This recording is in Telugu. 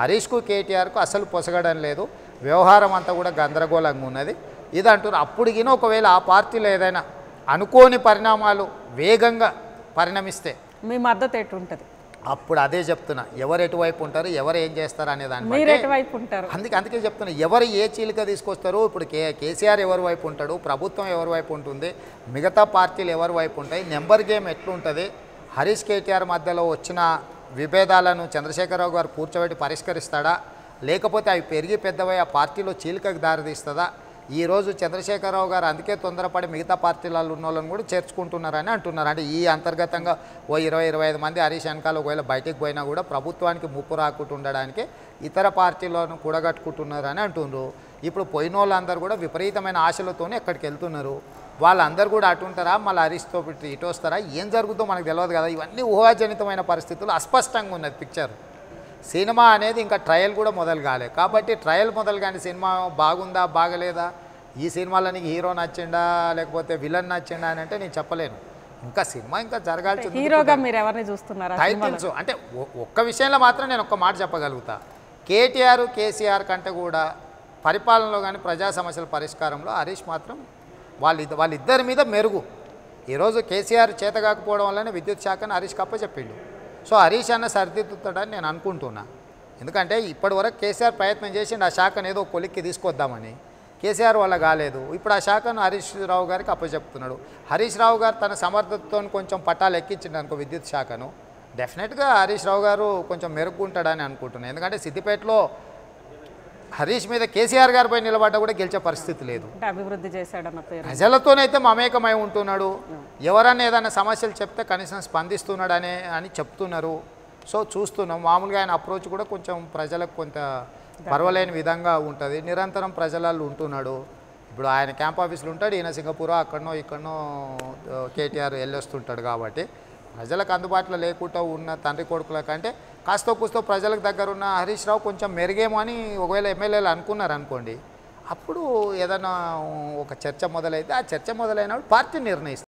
హరీష్కు కేటీఆర్కు అసలు పొసగడం లేదు, వ్యవహారం అంతా కూడా గందరగోళంగా ఉన్నది ఇది అంటున్నారు. అప్పుడుగిన ఒకవేళ ఆ పార్టీలో ఏదైనా అనుకోని పరిణామాలు వేగంగా పరిణమిస్తే మీ మద్దతు ఎటుంటది? అప్పుడు అదే చెప్తున్నా, ఎవరు ఎటువైపు ఉంటారు, ఎవరు ఏం చేస్తారు అనే దాన్ని మీరు ఎటువైపు ఉంటారు? అందుకే చెప్తున్నా, ఎవరు ఏ చీలిక తీసుకొస్తారు. ఇప్పుడు కేసీఆర్ ఎవరి వైపు ఉంటాడు, ప్రభుత్వం ఎవరి వైపు ఉంటుంది, మిగతా పార్టీలు ఎవరి వైపు ఉంటాయి, నెంబర్ గేమ్ ఎట్లుంటుంది, హరీష్ కేటీఆర్ మధ్యలో వచ్చిన విభేదాలను చంద్రశేఖరరావు గారు కూర్చోబెట్టి పరిష్కరిస్తాడా, లేకపోతే అవి పెరిగి పెద్దవై ఆ పార్టీలో చీలికకు దారితీస్తుందా. ఈరోజు చంద్రశేఖరరావు గారు అందుకే తొందరపడి మిగతా పార్టీలలో ఉన్న వాళ్ళని కూడా చేర్చుకుంటున్నారని అంటున్నారు. అంటే ఈ అంతర్గతంగా ఓ 20-25 మంది హరీష్ వెనకాల ఒకవేళ బయటికి పోయినా కూడా ప్రభుత్వానికి ముప్పు రాకుండా ఉండడానికి ఇతర పార్టీలను కూడగట్టుకుంటున్నారని అంటున్నారు. ఇప్పుడు పోయిన వాళ్ళందరూ కూడా విపరీతమైన ఆశలతోనే ఎక్కడికి వెళ్తున్నారు. వాళ్ళందరూ కూడా అటు ఉంటారా, మళ్ళీ హరీష్తో ఇటు వస్తారా, ఏం జరుగుతుందో మనకు తెలియదు కదా. ఇవన్నీ ఊహాజనితమైన పరిస్థితులు, అస్పష్టంగా ఉన్నది పిక్చర్. సినిమా అనేది ఇంకా ట్రయల్ కూడా మొదలు కాలే కాబట్టి ట్రయల్ మొదలు కానీ సినిమా బాగుందా బాగలేదా, ఈ సినిమాలో నీకు హీరో నచ్చిండా లేకపోతే విలన్ నచ్చిండా అని అంటే నేను చెప్పలేను. ఇంకా సినిమా ఇంకా జరగాల్సింది. హీరోగా మీరు ఎవరిని చూస్తున్నారు? టైటిల్స్ అంటే ఒక్క విషయంలో మాత్రం నేను ఒక్క మాట చెప్పగలుగుతా, కేటీఆర్ కేసీఆర్ కంటే కూడా పరిపాలనలో కానీ ప్రజా సమస్యల పరిష్కారంలో హరీష్ మాత్రం వాళ్ళిద్దరి మీద మెరుగు. ఈరోజు కేసీఆర్ చేతగాకపోవడం వల్లనే విద్యుత్ శాఖను హరీష్కి అప్పచెప్పిండు. సో హరీష్ అన్న సరిదిద్దుతాడని నేను అనుకుంటున్నా. ఎందుకంటే ఇప్పటివరకు కేసీఆర్ ప్రయత్నం చేసిండు ఆ శాఖను ఏదో కొలిక్కి తీసుకొద్దామని, కేసీఆర్ వల్ల కాలేదు. ఇప్పుడు ఆ శాఖను హరీష్ రావు గారికి అప్పచెప్తున్నాడు. హరీష్ రావు గారు తన సమర్థతతో కొంచెం పట్టాలు ఎక్కించిండు అనుకో విద్యుత్ శాఖను, డెఫినెట్గా హరీష్ రావు గారు కొంచెం మెరుగుంటాడని అనుకుంటున్నాను. ఎందుకంటే సిద్దిపేటలో హరీష్ మీద కేసీఆర్ గారిపై నిలబడ్డా కూడా గెలిచే పరిస్థితి లేదు. అభివృద్ధి చేశాడన్న పేరు ప్రజలతోనైతే మమేకమై ఉంటున్నాడు. ఎవరన్నా ఏదైనా సమస్యలు చెప్తే కనీసం స్పందిస్తున్నాడు అని చెప్తున్నారు. సో చూస్తున్నాం. మామూలుగా ఆయన అప్రోచ్ కూడా కొంచెం ప్రజలకు కొంత పర్వాలేని విధంగా ఉంటుంది. నిరంతరం ప్రజలలో ఉంటున్నాడు. ఇప్పుడు ఆయన క్యాంప్ ఆఫీసులు ఉంటాడు, ఈయన సింగపూర్ అక్కడనో ఇక్కడనో కేటీఆర్ వెళ్ళొస్తుంటాడు. కాబట్టి ప్రజలకు అందుబాటులో లేకుండా ఉన్న తండ్రి కొడుకుల కంటే కాస్తో కూస్తో ప్రజలకు దగ్గర ఉన్న హరీష్ రావు కొంచెం మెరుగేమో అని ఒకవేళ ఎమ్మెల్యేలు అనుకున్నారు అనుకోండి, అప్పుడు ఏదైనా ఒక చర్చ మొదలైతే ఆ చర్చ మొదలైనప్పుడు పార్టీ నిర్ణయిస్తుంది.